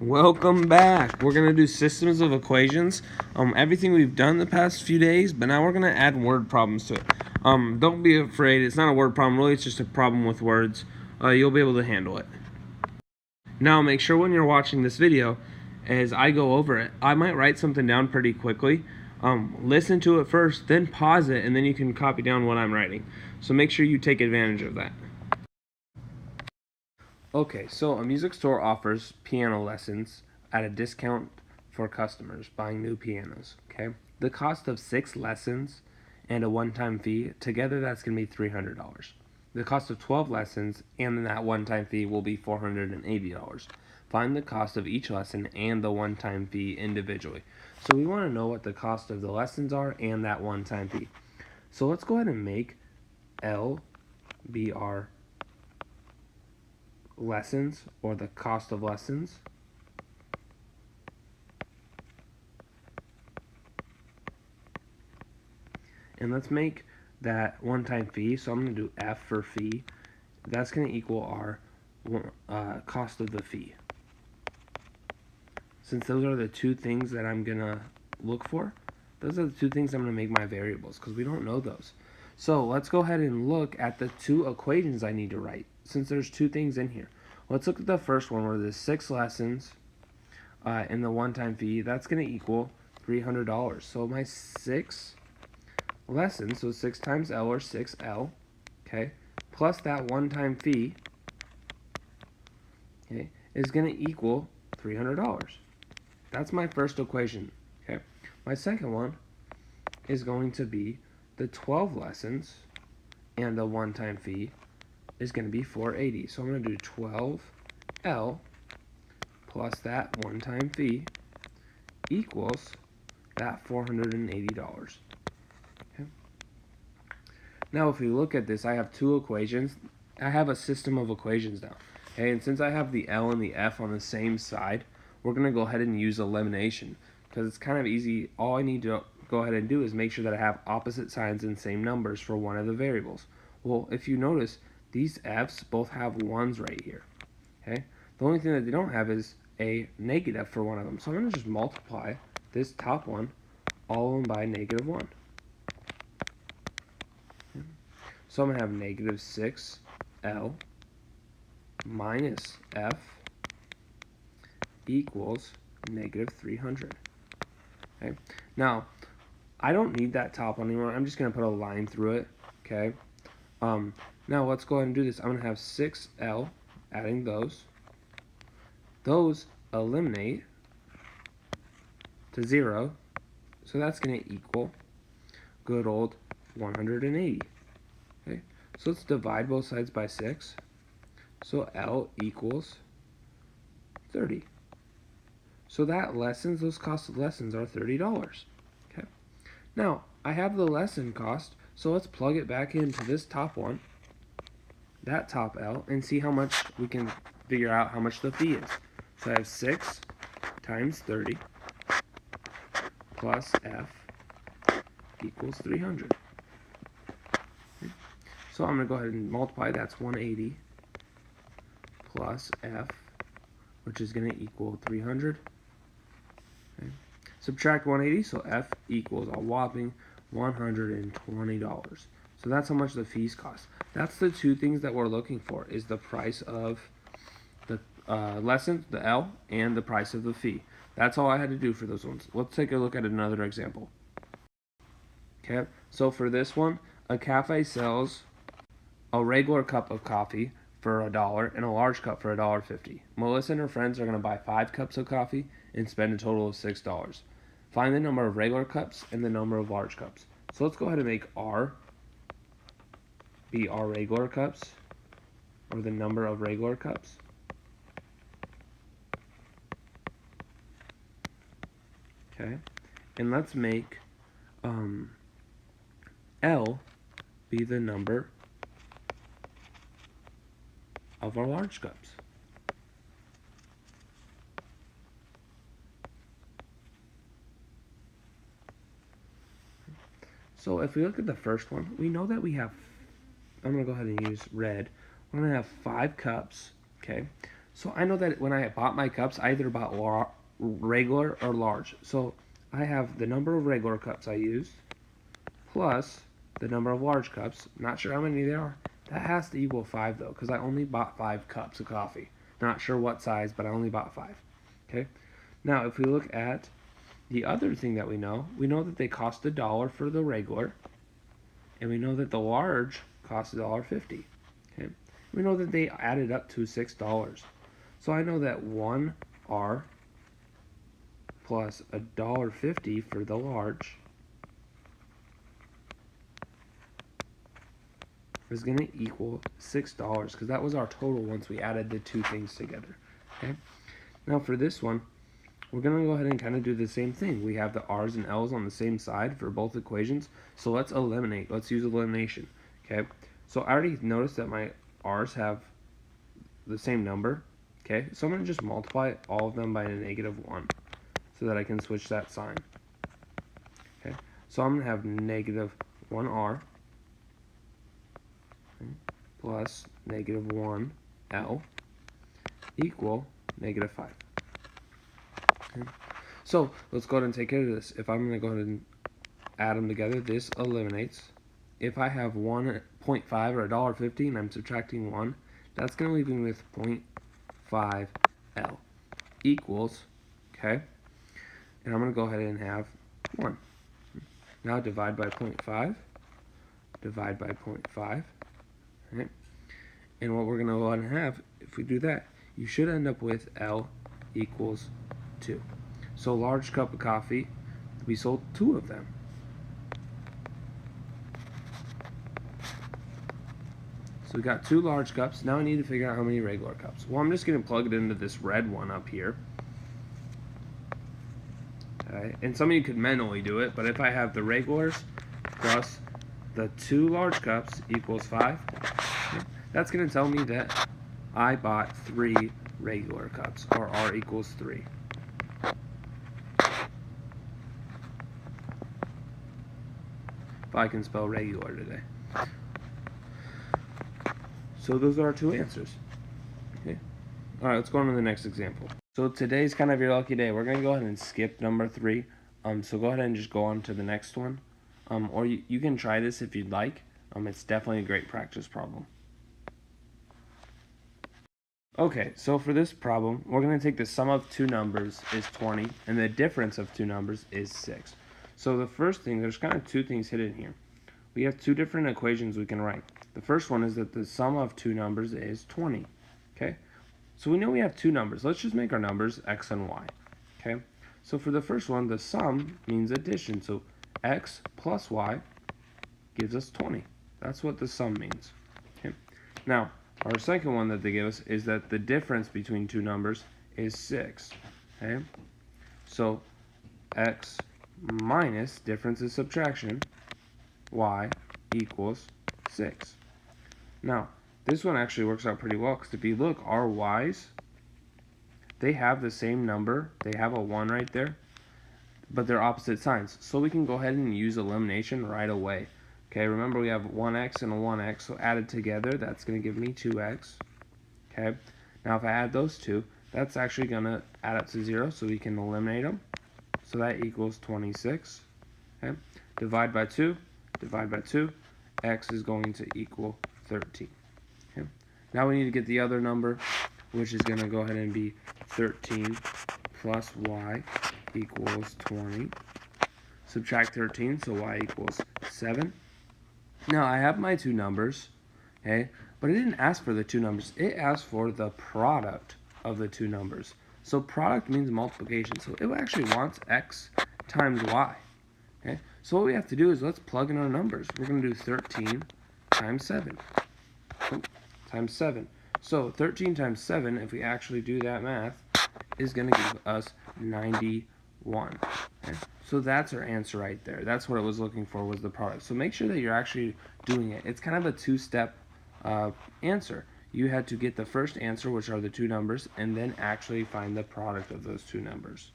Welcome back. We're going to do systems of equations. Everything we've done the past few days, but now we're going to add word problems to it. Don't be afraid. It's not a word problem. Really, it's just a problem with words. You'll be able to handle it. Now, make sure when you're watching this video, as I go over it, I might write something down pretty quickly. Listen to it first, then pause it, and then you can copy down what I'm writing. So make sure you take advantage of that. Okay, so a music store offers piano lessons at a discount for customers buying new pianos, okay? The cost of 6 lessons and a one-time fee, together that's going to be $300. The cost of 12 lessons and that one-time fee will be $480. Find the cost of each lesson and the one-time fee individually. So we want to know what the cost of the lessons are and that one-time fee. So let's go ahead and make L be our lessons, or the cost of lessons, and let's make that one-time fee. So I'm going to do F for fee. That's going to equal our cost of the fee. Since those are the two things that I'm going to look for, those are the two things I'm going to make my variables, because we don't know those. So let's go ahead and look at the two equations I need to write, since there's two things in here. Let's look at the first one, where there's 6 lessons and the one-time fee. That's going to equal $300. So my 6 lessons, so 6 times L, or 6L, okay, plus that one-time fee, okay, is going to equal $300. That's my first equation, okay. My second one is going to be the 12 lessons and the one-time fee is going to be $480. So I'm going to do 12L plus that one-time fee equals that $480. Okay. Now if we look at this, I have two equations. I have a system of equations now. Okay, and since I have the L and the F on the same side, we're going to go ahead and use elimination, because it's kind of easy. All I need to go ahead and do is make sure that I have opposite signs and same numbers for one of the variables. Well, if you notice, these F's both have 1s right here. Okay, the only thing that they don't have is a negative for one of them. So I'm going to just multiply this top one, all of them, by -1. Okay. So I'm going to have negative 6L minus F equals negative 300. Okay, now I don't need that top one anymore. I'm just going to put a line through it. Okay. Now let's go ahead and do this. I'm going to have 6L, adding those. Those eliminate to 0. So that's going to equal good old 180. Okay, so let's divide both sides by 6. So L equals 30. So that lessons, those costs of lessons are $30. Okay. Now I have the lesson cost, so let's plug it back into this top one, that top L, and see how much we can figure out how much the fee is. So I have 6 times 30 plus F equals 300. Okay. So I'm going to go ahead and multiply. That's 180 plus F, which is going to equal 300. Okay. Subtract 180, so F equals a whopping $120. So that's how much the fees cost. That's the two things that we're looking for, is the price of the lesson, the L, and the price of the fee. That's all I had to do for those ones. Let's take a look at another example. Okay, so for this one, a cafe sells a regular cup of coffee for $1 and a large cup for $1.50. Melissa and her friends are going to buy 5 cups of coffee and spend a total of $6. Find the number of regular cups and the number of large cups. So let's go ahead and make R be our regular cups, or the number of regular cups. Okay, and let's make L be the number of our large cups. So if we look at the first one, we know that we have, I'm going to go ahead and use red. We're going to have 5 cups, okay? So I know that when I bought my cups, I either bought regular or large. So I have the number of regular cups I used plus the number of large cups. Not sure how many there are. That has to equal 5 though, because I only bought 5 cups of coffee. Not sure what size, but I only bought 5. Okay. Now if we look at the other thing that we know that they cost $1 for the regular, and we know that the large cost $1.50. Okay. We know that they added up to $6. So I know that 1R plus $1.50 for the large is going to equal $6 because that was our total once we added the two things together. Okay. Now for this one, we're going to go ahead and kind of do the same thing. We have the R's and L's on the same side for both equations, so let's eliminate. Let's use elimination. Okay. So I already noticed that my R's have the same number. Okay, so I'm going to just multiply all of them by a -1 so that I can switch that sign. Okay, so I'm going to have -1R plus -1L equal -5. Okay. So let's go ahead and take care of this. If I'm going to go ahead and add them together, this eliminates. If I have 1.5 or $1.50 and I'm subtracting 1, that's going to leave me with 0.5L equals, okay, and I'm going to go ahead and have 1. Now divide by 0.5, divide by 0.5, right? And what we're going to go ahead and have, if we do that, you should end up with L equals 2. So large cup of coffee, we sold 2 of them. So we got 2 large cups. Now I need to figure out how many regular cups. Well, I'm just going to plug it into this red one up here. Okay. And some of you could manually do it, but if I have the regulars plus the 2 large cups equals 5, that's going to tell me that I bought 3 regular cups, or R equals 3. If I can spell regular today. So those are our 2 answers. Okay. All right, let's go on to the next example. So today's kind of your lucky day. We're going to go ahead and skip number 3. So go ahead and just go on to the next one. Or you can try this if you'd like. It's definitely a great practice problem. Okay, so for this problem, we're going to take the sum of 2 numbers is 20, and the difference of 2 numbers is 6. So the first thing, there's kind of 2 things hidden here. We have 2 different equations we can write. The first one is that the sum of 2 numbers is 20. Okay, so we know we have 2 numbers. Let's just make our numbers x and y. Okay, so for the first one, the sum means addition. So x plus y gives us 20. That's what the sum means. Okay, now our second one that they give us is that the difference between 2 numbers is 6. Okay, so x minus, difference is subtraction, y equals 6. Now, this one actually works out pretty well because if you look, our y's, they have the same number. They have a 1 right there, but they're opposite signs. So we can go ahead and use elimination right away. Okay, remember we have 1x and a 1x, so added together, that's going to give me 2x. Okay, now if I add those 2, that's actually going to add up to 0, so we can eliminate them. So that equals 26. Okay, divide by 2, x is going to equal 13. Okay, now we need to get the other number, which is going to go ahead and be 13 plus y equals 20. Subtract 13, so y equals 7. Now I have my 2 numbers, okay, but it didn't ask for the 2 numbers. It asked for the product of the 2 numbers. So product means multiplication. So it actually wants x times y. Okay, so what we have to do is let's plug in our numbers. We're going to do 13 times 7. Times 7. So 13 times 7, if we actually do that math, is going to give us 91. Okay? So that's our answer right there. That's what it was looking for, was the product. So make sure that you're actually doing it. It's kind of a 2-step answer. You had to get the first answer, which are the 2 numbers, and then actually find the product of those 2 numbers.